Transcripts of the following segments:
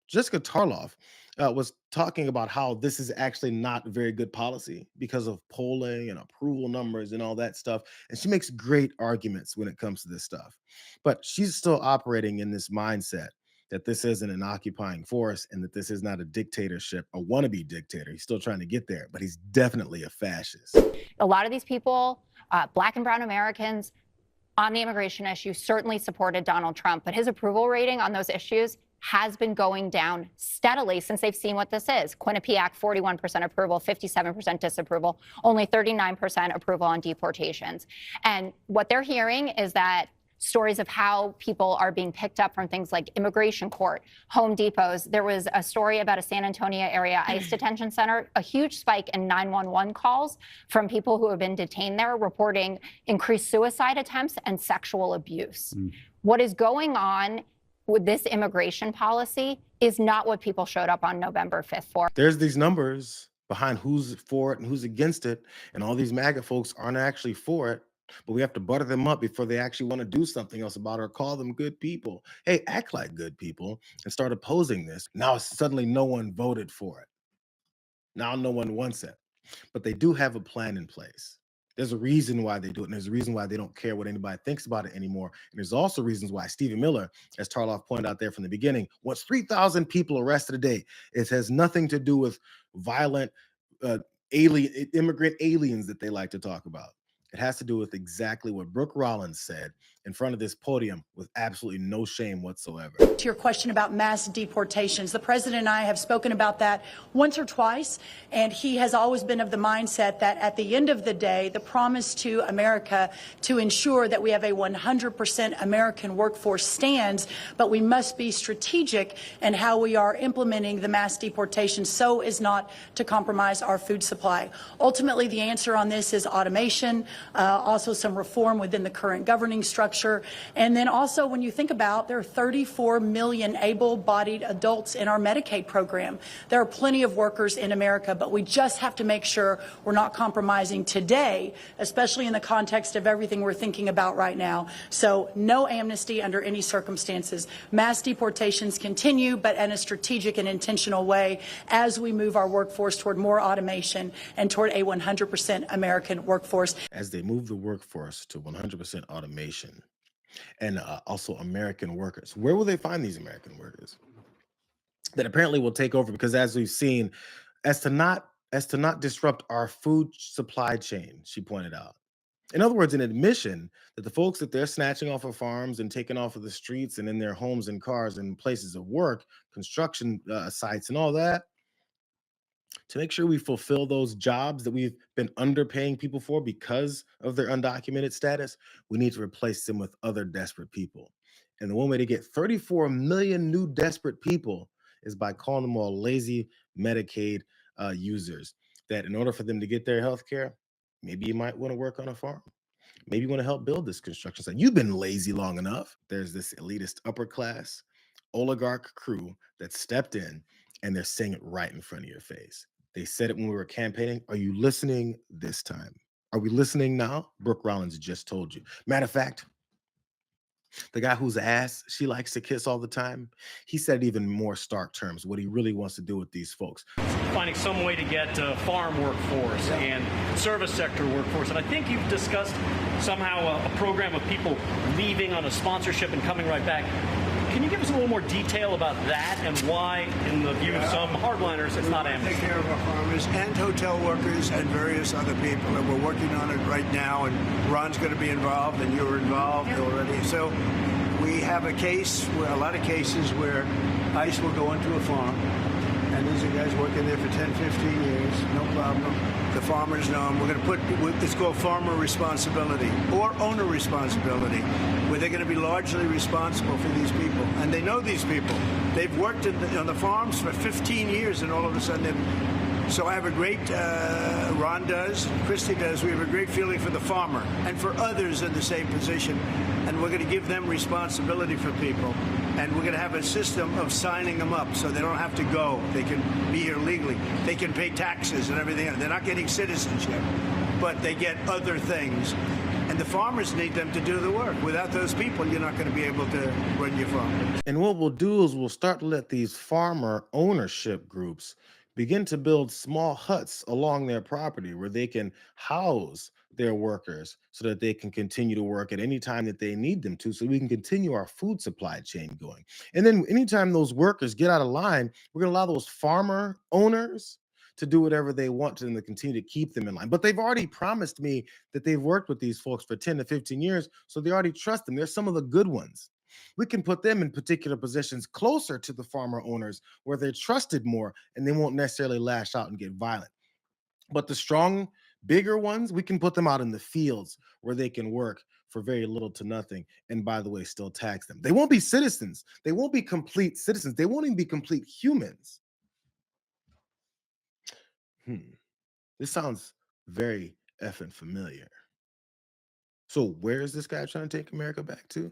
Jessica Tarlov was talking about how this is actually not very good policy because of polling and approval numbers and all that stuff. And she makes great arguments when it comes to this stuff. But she's still operating in this mindset that this isn't an occupying force and that this is not a dictatorship, a wannabe dictator. He's still trying to get there, but he's definitely a fascist. A lot of these people, Black and brown Americans, on the immigration issue certainly supported Donald Trump, but his approval rating on those issues has been going down steadily since they've seen what this is. Quinnipiac, 41% approval, 57% disapproval, only 39% approval on deportations. And what they're hearing is that stories of how people are being picked up from things like immigration court, Home Depots. There was a story about a San Antonio area ICE detention center, a huge spike in 911 calls from people who have been detained there, reporting increased suicide attempts and sexual abuse. What is going on with this immigration policy is not what people showed up on November 5th for. There's these numbers behind who's for it and who's against it, and all these MAGA folks aren't actually for it. But we have to butter them up before they actually want to do something else about it or call them good people. Hey, act like good people and start opposing this. Now suddenly no one voted for it. Now no one wants it. But they do have a plan in place. There's a reason why they do it, and there's a reason why they don't care what anybody thinks about it anymore. And there's also reasons why Stephen Miller, as Tarloff pointed out there from the beginning, wants 3,000 people arrested a day. It has nothing to do with violent immigrant aliens that they like to talk about. It has to do with exactly what Brooke Rollins said in front of this podium with absolutely no shame whatsoever. To your question about mass deportations, the president and I have spoken about that once or twice, and he has always been of the mindset that at the end of the day, the promise to America to ensure that we have a 100% American workforce stands, but we must be strategic in how we are implementing the mass deportation so as not to compromise our food supply. Ultimately, the answer on this is automation, also some reform within the current governing structure. And then also, when you think about, there are 34 million able-bodied adults in our Medicaid program. There are plenty of workers in America, but we just have to make sure we're not compromising today, especially in the context of everything we're thinking about right now. So no amnesty under any circumstances. Mass deportations continue, but in a strategic and intentional way as we move our workforce toward more automation and toward a 100% American workforce. As they move the workforce to 100% automation and also American workers, where will they find these American workers that apparently will take over? Because as we've seen, as to not disrupt our food supply chain, she pointed out. In other words, an admission that the folks that they're snatching off of farms and taking off of the streets and in their homes and cars and places of work, construction sites and all that, to make sure we fulfill those jobs that we've been underpaying people for because of their undocumented status, we need to replace them with other desperate people. And the one way to get 34 million new desperate people is by calling them all lazy Medicaid users, that in order for them to get their health care, maybe you might want to work on a farm. Maybe you want to help build this construction site. You've been lazy long enough. There's this elitist upper class oligarch crew that stepped in, and they're saying it right in front of your face. They said it when we were campaigning. Are you listening this time? Are we listening now? Brooke Rollins just told you. Matter of fact, the guy whose ass she likes to kiss all the time, he said even more stark terms what he really wants to do with these folks. Finding some way to get farm workforce and service sector workforce. And I think you've discussed somehow a program of people leaving on a sponsorship and coming right back. Can you give us a little more detail about that and why, in the view of some hardliners, it's not amnesty? Take care of our farmers and hotel workers and various other people, and we're working on it right now, and Ron's going to be involved, and you're involved already. So we have a lot of cases where ICE will go into a farm, and these are guys working there for 10, 15 years, no problem. The farmers know them. We're going to put, it's called farmer responsibility or owner responsibility, where they're going to be largely responsible for these people. And they know these people. They've worked on the farms for 15 years, and all of a sudden so I have a great, Ron does, Christie does, we have a great feeling for the farmer and for others in the same position. And we're going to give them responsibility for people. And we're going to have a system of signing them up so they don't have to go. They can be here legally. They can pay taxes and everything. They're not getting citizenship, but they get other things. And And the farmers need them to do the work. Without those people, you're not going to be able to run your farm. And what we'll do is we'll start to let these farmer ownership groups begin to build small huts along their property where they can house their workers so that they can continue to work at any time that they need them to, so we can continue our food supply chain going. And then anytime those workers get out of line, we're going to allow those farmer owners to do whatever they want to them to continue to keep them in line. But they've already promised me that they've worked with these folks for 10 to 15 years, so they already trust them. They're some of the good ones. We can put them in particular positions closer to the farmer owners where they're trusted more and they won't necessarily lash out and get violent. But the strong, bigger ones, we can put them out in the fields where they can work for very little to nothing. And by the way, still tax them. They won't be citizens. They won't be complete citizens. They won't even be complete humans. This sounds very effing familiar. So where is this guy trying to take America back to?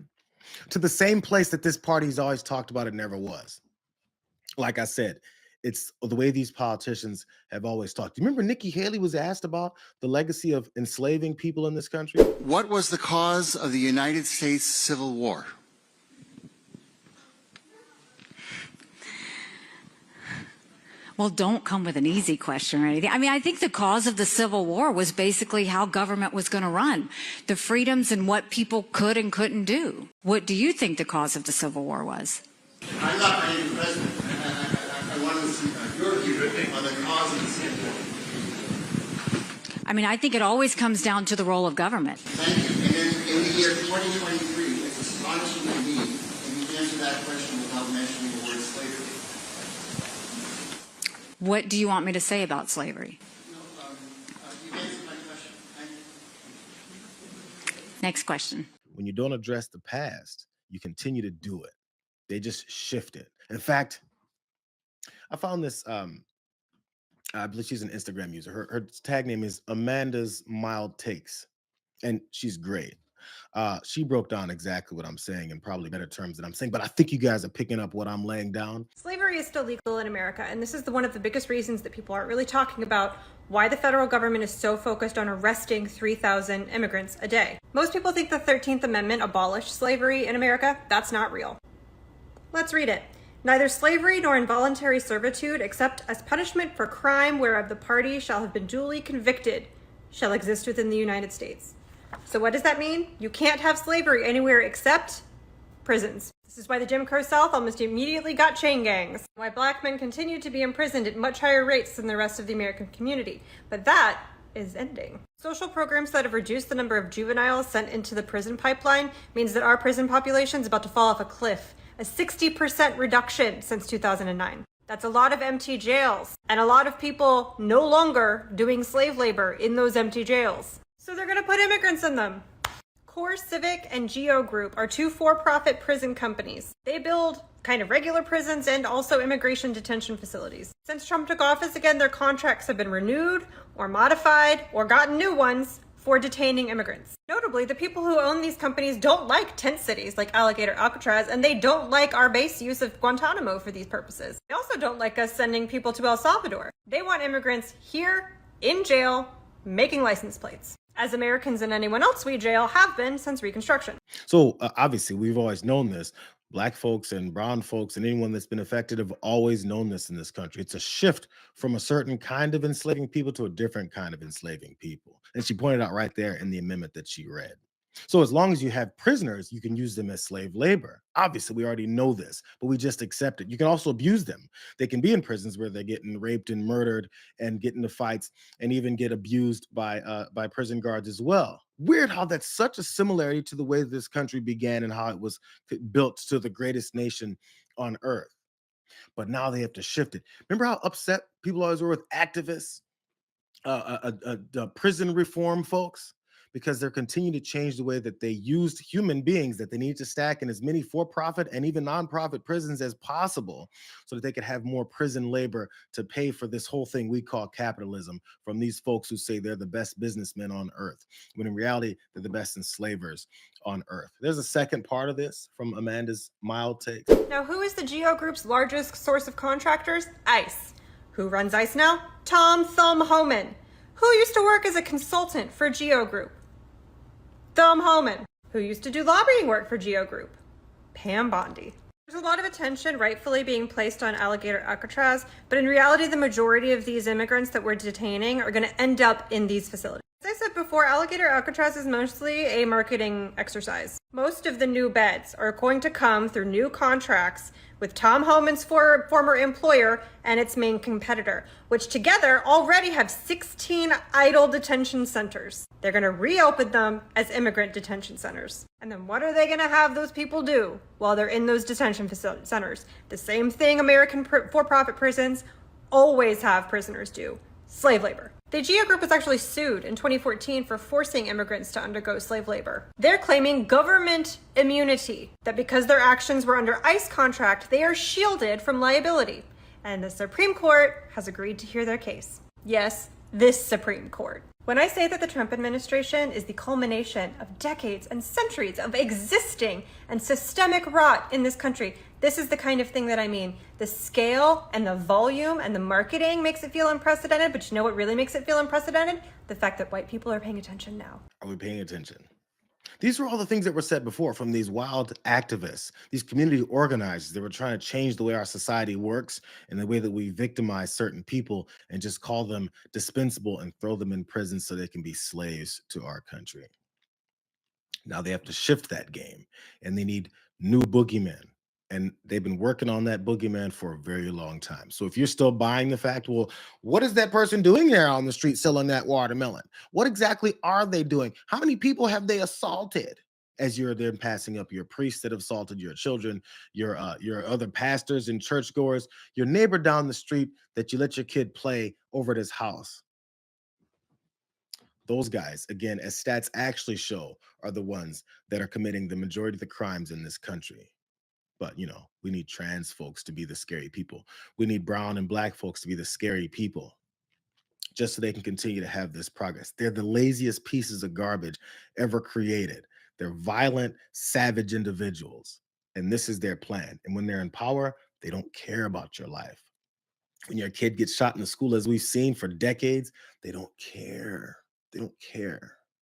To the same place that this party's always talked about it never was. Like I said, it's the way these politicians have always talked. Do you remember Nikki Haley was asked about the legacy of enslaving people in this country? What was the cause of the United States Civil War? Well, don't come with an easy question or anything. I mean, I think the cause of the Civil War was basically how government was going to run, the freedoms and what people could and couldn't do. What do you think the cause of the Civil War was? I'm not running for president. I want to see your view on the cause of the Civil War. I mean, I think it always comes down to the role of government. Thank you. And then in the year 2023, it's astonishing to me, and you answer that question without mentioning the word slavery. What do you want me to say about slavery? No, you answered my question. Thank you. Next question. When you don't address the past, you continue to do it. They just shift it. In fact, I found this, I believe she's an Instagram user. Her tag name is Amanda's Mild Takes, and she's great. She broke down exactly what I'm saying in probably better terms than I'm saying, but I think you guys are picking up what I'm laying down. Slavery is still legal in America, and this is one of the biggest reasons that people aren't really talking about why the federal government is so focused on arresting 3,000 immigrants a day. Most people think the 13th Amendment abolished slavery in America. That's not real. Let's read it. Neither slavery nor involuntary servitude, except as punishment for crime whereof the party shall have been duly convicted, shall exist within the United States. So what does that mean? You can't have slavery anywhere except prisons. This is why the Jim Crow South almost immediately got chain gangs. Why black men continue to be imprisoned at much higher rates than the rest of the American community. But that is ending. Social programs that have reduced the number of juveniles sent into the prison pipeline means that our prison population is about to fall off a cliff. A 60% reduction since 2009. That's a lot of empty jails and a lot of people no longer doing slave labor in those empty jails. So they're going to put immigrants in them. Core Civic and Geo Group are two for-profit prison companies. They build kind of regular prisons and also immigration detention facilities. Since Trump took office again, their contracts have been renewed or modified or gotten new ones for detaining immigrants. Notably, the people who own these companies don't like tent cities like Alligator Alcatraz, and they don't like our base use of Guantanamo for these purposes. They also don't like us sending people to El Salvador. They want immigrants here, in jail, making license plates, as Americans and anyone else we jail have been since Reconstruction. So obviously, we've always known this. Black folks and brown folks and anyone that's been affected have always known this in this country. It's a shift from a certain kind of enslaving people to a different kind of enslaving people. And she pointed out right there in the amendment that she read. So as long as you have prisoners, you can use them as slave labor. Obviously, we already know this, but we just accept it. You can also abuse them. They can be in prisons where they're getting raped and murdered and get into fights and even get abused by prison guards as well. Weird how that's such a similarity to the way this country began and how it was built to the greatest nation on earth. But now they have to shift it. Remember how upset people always were with activists, prison reform folks? Because they're continuing to change the way that they used human beings that they need to stack in as many for-profit and even nonprofit prisons as possible so that they could have more prison labor to pay for this whole thing we call capitalism from these folks who say they're the best businessmen on earth, when in reality, they're the best enslavers on earth. There's a second part of this from Amanda's Mild Takes. Now, who is the Geo Group's largest source of contractors? ICE. Who runs ICE now? Tom Thumb Homan, who used to work as a consultant for Geo Group. Thom Homan, who used to do lobbying work for Geo Group. Pam Bondi. There's a lot of attention rightfully being placed on Alligator Alcatraz, but in reality, the majority of these immigrants that we're detaining are going to end up in these facilities. As I said before, Alligator Alcatraz is mostly a marketing exercise. Most of the new beds are going to come through new contracts with Thom Homan's former employer and its main competitor, which together already have 16 idle detention centers. They're going to reopen them as immigrant detention centers. And then what are they going to have those people do while they're in those detention centers? The same thing American for-profit prisons always have prisoners do: slave labor. The Geo Group was actually sued in 2014 for forcing immigrants to undergo slave labor. They're claiming government immunity, that because their actions were under ICE contract, they are shielded from liability. And the Supreme Court has agreed to hear their case. Yes, this Supreme Court. When I say that the Trump administration is the culmination of decades and centuries of existing and systemic rot in this country, this is the kind of thing that I mean. The scale and the volume and the marketing makes it feel unprecedented, but you know what really makes it feel unprecedented? The fact that white people are paying attention now. Are we paying attention? These were all the things that were said before from these wild activists, these community organizers that were trying to change the way our society works and the way that we victimize certain people and just call them dispensable and throw them in prison so they can be slaves to our country. Now they have to shift that game and they need new boogeymen. And they've been working on that boogeyman for a very long time. So if you're still buying the fact, well, what is that person doing there on the street selling that watermelon? What exactly are they doing? How many people have they assaulted? As you're then passing up your priests that have assaulted your children, your other pastors and churchgoers, your neighbor down the street that you let your kid play over at his house. Those guys, again, as stats actually show, are the ones that are committing the majority of the crimes in this country. But, you know, we need trans folks to be the scary people. We need brown and black folks to be the scary people, just so they can continue to have this progress. They're the laziest pieces of garbage ever created. They're violent, savage individuals. And this is their plan. And when they're in power, they don't care about your life. When your kid gets shot in the school, as we've seen for decades, they don't care. They don't care.